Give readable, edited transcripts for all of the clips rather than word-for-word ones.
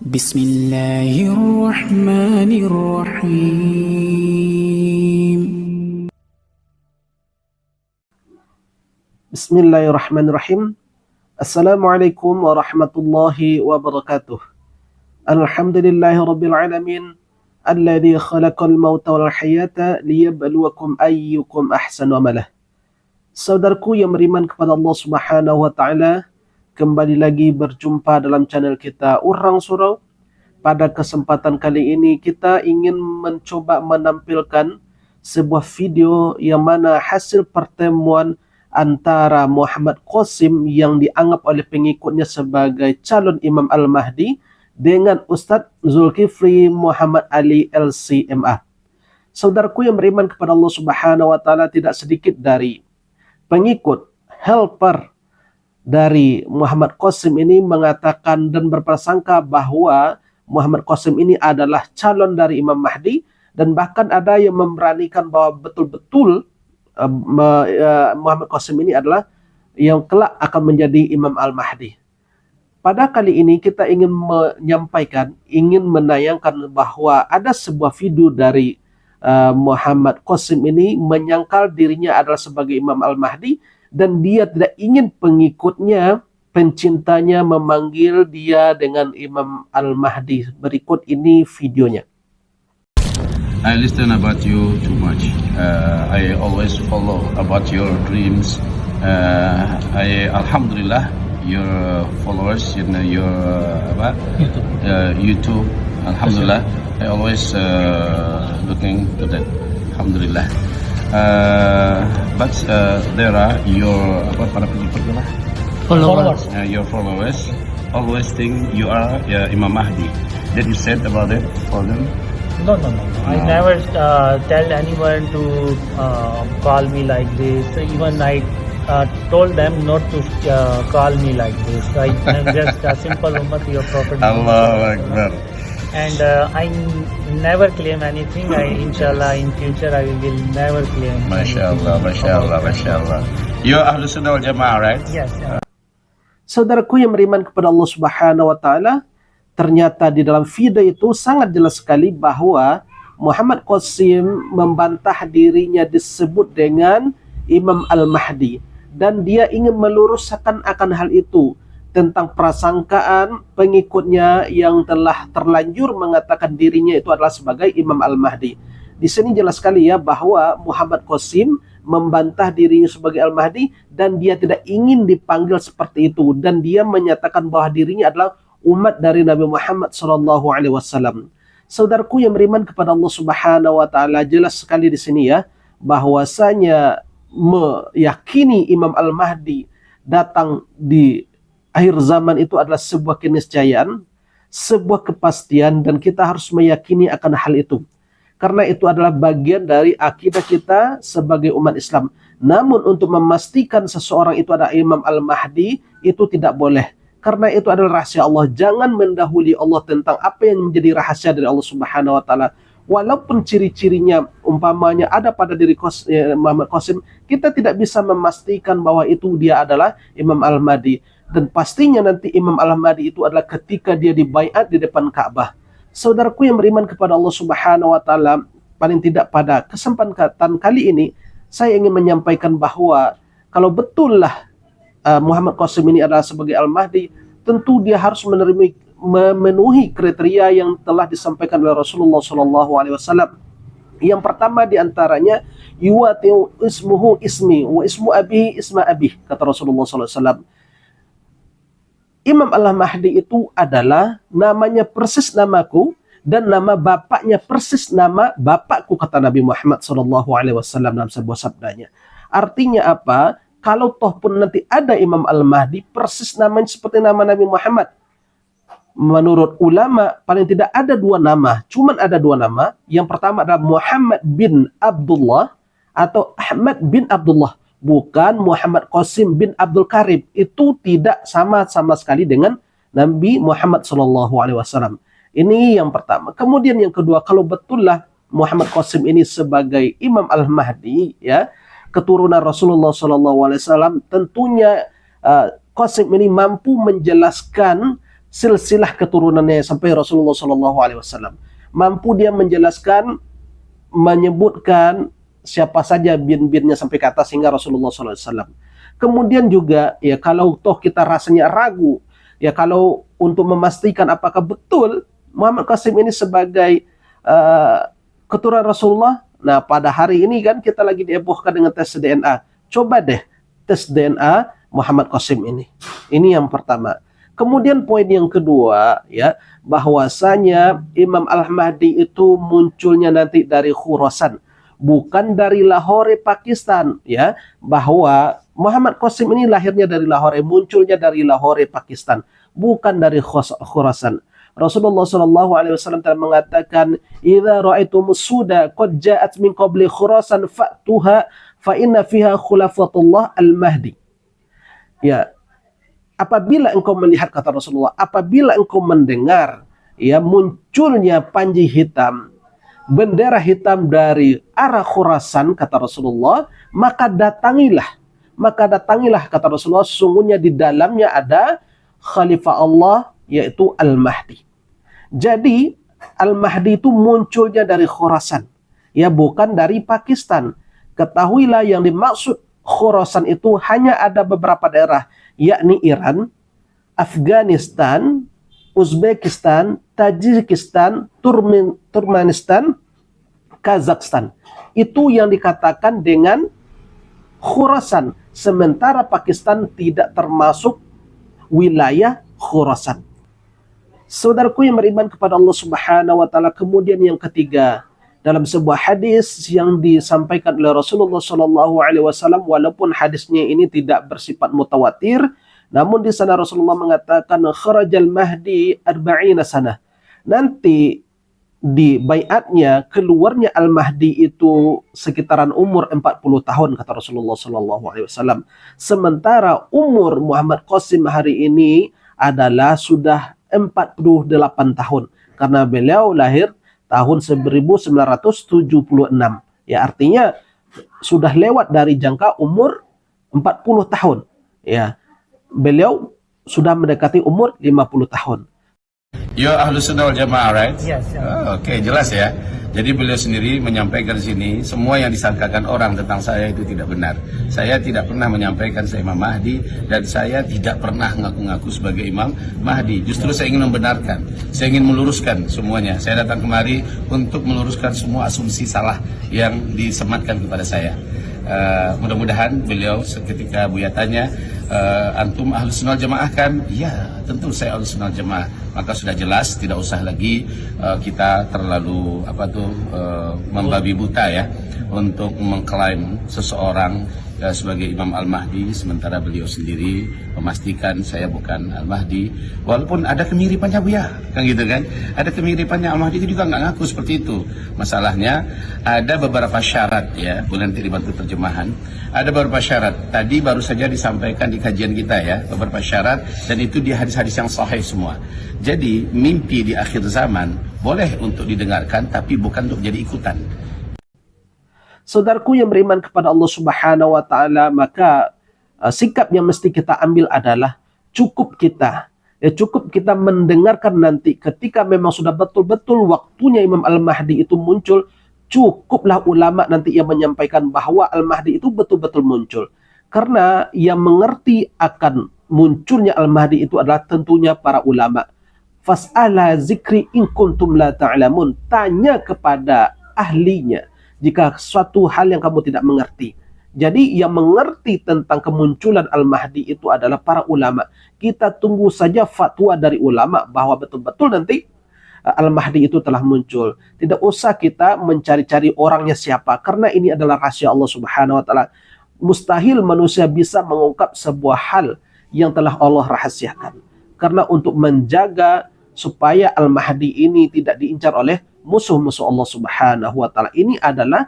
Bismillahirrahmanirrahim. Bismillahirrahmanirrahim. Assalamualaikum warahmatullahi wabarakatuh. Alhamdulillahi rabbil alamin. Alladhi khalaqal mauta wal hayata liyabluwakum ayyukum ahsanu amalah. Saudaraku yang beriman kepada Allah Subhanahu wa taala, kembali lagi berjumpa dalam channel kita Orang Surau. Pada kesempatan kali ini kita ingin mencoba menampilkan sebuah video yang mana hasil pertemuan antara Muhammad Qasim yang dianggap oleh pengikutnya sebagai calon Imam Al-Mahdi dengan Ustadz Zulkifli Muhammad Ali LCMA. Saudaraku yang beriman kepada Allah Subhanahu wa taala, tidak sedikit dari pengikut helper dari Muhammad Qasim ini mengatakan dan berprasangka bahwa Muhammad Qasim ini adalah calon dari Imam Mahdi, dan bahkan ada yang memberanikan bahwa betul-betul Muhammad Qasim ini adalah yang kelak akan menjadi Imam Al-Mahdi. Pada kali ini kita ingin menyampaikan, ingin menayangkan bahwa ada sebuah video dari Muhammad Qasim ini menyangkal dirinya adalah sebagai Imam Al-Mahdi, dan dia tidak ingin pengikutnya, pencintanya memanggil dia dengan Imam Al-Mahdi. Berikut ini videonya. I listen about you too much. I always follow about your dreams. Alhamdulillah, your followers in your YouTube. Alhamdulillah, I always looking to that. Alhamdulillah. But there are your para pengikut lah. Followers. Your followers always think you are Imam Mahdi. Did you said about it for them? No. I never tell anyone to call me like this. Even I told them not to call me like this. I am just a simple ummati of Prophet Allahu Akbar. And I never claim anything. Inshallah, in future I will never claim. Mashallah. You are Ahlus Sunnah wal Jamaah, right? Yes. Saudaraku yang beriman kepada Allah Subhanahu wa taala, ternyata di dalam video itu sangat jelas sekali bahwa Muhammad Qasim membantah dirinya disebut dengan Imam Al-Mahdi, dan dia ingin meluruskan akan hal itu tentang prasangkaan pengikutnya yang telah terlanjur mengatakan dirinya itu adalah sebagai Imam Al-Mahdi. Di sini jelas sekali ya bahwa Muhammad Qasim membantah dirinya sebagai Al-Mahdi, dan dia tidak ingin dipanggil seperti itu, dan dia menyatakan bahwa dirinya adalah umat dari Nabi Muhammad SAW. Saudaraku yang beriman kepada Allah Subhanahu wa taala, jelas sekali di sini ya bahwasanya meyakini Imam Al-Mahdi datang di akhir zaman itu adalah sebuah keniscayaan, sebuah kepastian, dan kita harus meyakini akan hal itu. Karena itu adalah bagian dari akidah kita sebagai umat Islam. Namun untuk memastikan seseorang itu adalah Imam Al-Mahdi, itu tidak boleh. Karena itu adalah rahasia Allah. Jangan mendahului Allah tentang apa yang menjadi rahasia dari Allah Subhanahu wa taala. Walaupun ciri-cirinya umpamanya ada pada diri Muhammad Qasim, kita tidak bisa memastikan bahwa itu dia adalah Imam Al-Mahdi. Dan pastinya nanti Imam Al-Mahdi itu adalah ketika dia dibaiat di depan Ka'bah. Saudaraku yang beriman kepada Allah Subhanahu wa taala, paling tidak pada kesempatan kali ini saya ingin menyampaikan bahwa kalau betullah Muhammad Qasim ini adalah sebagai Al-Mahdi, tentu dia harus memenuhi kriteria yang telah disampaikan oleh Rasulullah SAW. Yang pertama diantaranya, yuwatiu ismuhu ismi wa ismu abihi isma abih, kata Rasulullah SAW. Imam Al-Mahdi itu adalah namanya persis namaku, dan nama bapaknya persis nama bapakku, kata Nabi Muhammad SAW dalam sebuah sabdanya. Artinya apa? Kalau toh pun nanti ada Imam Al-Mahdi, persis namanya seperti nama Nabi Muhammad. Menurut ulama, paling tidak ada dua nama. Cuman ada dua nama. Yang pertama adalah Muhammad bin Abdullah atau Ahmad bin Abdullah. Bukan Muhammad Qasim bin Abdul Karim. Itu tidak sama sekali dengan Nabi Muhammad SAW. Ini yang pertama. Kemudian yang kedua, kalau betullah Muhammad Qasim ini sebagai Imam Al-Mahdi, ya, keturunan Rasulullah SAW, tentunya Qasim ini mampu menjelaskan silsilah keturunannya sampai Rasulullah SAW. Mampu dia menjelaskan, menyebutkan siapa saja bin-binnya sampai ke atas hingga Rasulullah SAW. Kemudian juga ya kalau toh kita rasanya ragu, ya kalau untuk memastikan apakah betul Muhammad Qasim ini sebagai keturunan Rasulullah. Nah, pada hari ini kan kita lagi dihebohkan dengan tes DNA. Coba deh tes DNA Muhammad Qasim ini. Ini yang pertama. Kemudian poin yang kedua, ya, bahwasanya Imam Al-Mahdi itu munculnya nanti dari Khurasan, bukan dari Lahore, Pakistan, ya. Bahwa Muhammad Qasim ini lahirnya dari Lahore, munculnya dari Lahore, Pakistan, bukan dari Khurasan. Rasulullah SAW telah mengatakan, "Idza ra'aitumus suda qad ja'at min qabli Khurasan fa'tuha fa inna fiha khulafatullah al-Mahdi." Ya, apabila engkau melihat, kata Rasulullah, apabila engkau mendengar ya munculnya panji hitam, bendera hitam dari arah Khurasan, kata Rasulullah, maka datangilah, kata Rasulullah, sesungguhnya di dalamnya ada khalifah Allah, yaitu Al-Mahdi. Jadi Al-Mahdi itu munculnya dari Khurasan, ya, bukan dari Pakistan. Ketahuilah yang dimaksud Khurasan itu hanya ada beberapa daerah, yakni Iran, Afghanistan, Uzbekistan, Tajikistan, Turkmenistan, Kazakhstan. Itu yang dikatakan dengan Khurasan. Sementara Pakistan tidak termasuk wilayah Khurasan. Saudaraku yang beriman kepada Allah Subhanahu wa taala, kemudian yang ketiga, dalam sebuah hadis yang disampaikan oleh Rasulullah SAW, walaupun hadisnya ini tidak bersifat mutawatir, namun di sana Rasulullah mengatakan kharajal mahdi 40 sanah. Nanti di baiatnya keluarnya Al-Mahdi itu sekitaran umur 40 tahun, kata Rasulullah SAW. Sementara umur Muhammad Qasim hari ini adalah sudah 48 tahun, karena beliau lahir tahun 1976. Ya, artinya sudah lewat dari jangka umur 40 tahun. Ya, beliau sudah mendekati umur 50 tahun. You're Ahlus Sunnah wal Jamaah, right? Yes. Oh, Oke, jelas ya. Jadi beliau sendiri menyampaikan di sini, semua yang disangkakan orang tentang saya itu tidak benar. Saya tidak pernah menyampaikan saya Imam Mahdi, dan saya tidak pernah ngaku-ngaku sebagai Imam Mahdi. Justru saya ingin membenarkan, saya ingin meluruskan semuanya. Saya datang kemari untuk meluruskan semua asumsi salah yang disematkan kepada saya. Mudah-mudahan beliau ketika Buya tanya, antum Ahlus Sunnah Jamaah kan? Ya, tentu saya Ahlus Sunnah Jamaah. Maka sudah jelas, tidak usah lagi kita terlalu membabi buta ya untuk mengklaim seseorang sebagai Imam Al-Mahdi, sementara beliau sendiri memastikan saya bukan Al-Mahdi, walaupun ada kemiripannya Buya, kan gitu kan? Ada kemiripannya. Al-Mahdi itu juga nggak ngaku seperti itu. Masalahnya ada beberapa syarat ya, boleh nanti dibantu terjemahan. Ada beberapa syarat, tadi baru saja disampaikan di kajian kita ya, beberapa syarat, dan itu di hadis-hadis yang sahih semua. Jadi mimpi di akhir zaman boleh untuk didengarkan, tapi bukan untuk jadi ikutan. Saudaraku yang beriman kepada Allah Subhanahu wa taala, maka sikap yang mesti kita ambil adalah cukup kita mendengarkan nanti ketika memang sudah betul-betul waktunya Imam Al-Mahdi itu muncul, cukuplah ulama nanti yang menyampaikan bahwa Al-Mahdi itu betul-betul muncul. Karena yang mengerti akan munculnya Al-Mahdi itu adalah tentunya para ulama. Fas'ala zikri in kuntum la ta'lamun. Tanya kepada ahlinya jika suatu hal yang kamu tidak mengerti. Jadi yang mengerti tentang kemunculan Al-Mahdi itu adalah para ulama. Kita tunggu saja fatwa dari ulama bahwa betul-betul nanti Al-Mahdi itu telah muncul. Tidak usah kita mencari-cari orangnya siapa, karena ini adalah rahasia Allah Subhanahu wa taala. Mustahil manusia bisa mengungkap sebuah hal yang telah Allah rahasiakan. Karena untuk menjaga supaya Al-Mahdi ini tidak diincar oleh musuh-musuh Allah Subhanahu wa taala, ini adalah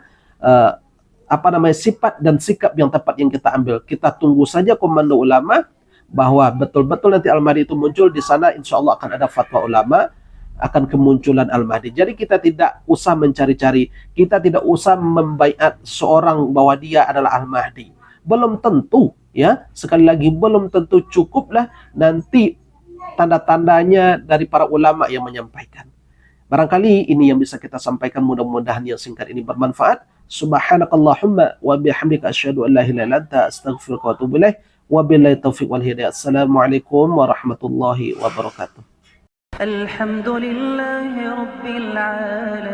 sifat dan sikap yang tepat yang kita ambil. Kita tunggu saja komando ulama bahwa betul-betul nanti Al-Mahdi itu muncul. Di sana insya Allah akan ada fatwa ulama akan kemunculan Al-Mahdi. Jadi kita tidak usah mencari-cari, kita tidak usah membaiat seorang bahwa dia adalah Al-Mahdi. Belum tentu, ya, sekali lagi belum tentu. Cukuplah nanti tanda-tandanya dari para ulama yang menyampaikan. Barangkali ini yang bisa kita sampaikan, mudah-mudahan yang singkat ini bermanfaat. Subhanakallahumma wa bihamdika asyhadu an la ilaha illa anta astaghfiruka wa atubu ilaik. Wabillahi taufiq wal hidayah. Assalamualaikum warahmatullahi wabarakatuh. الحمد لله رب العالمين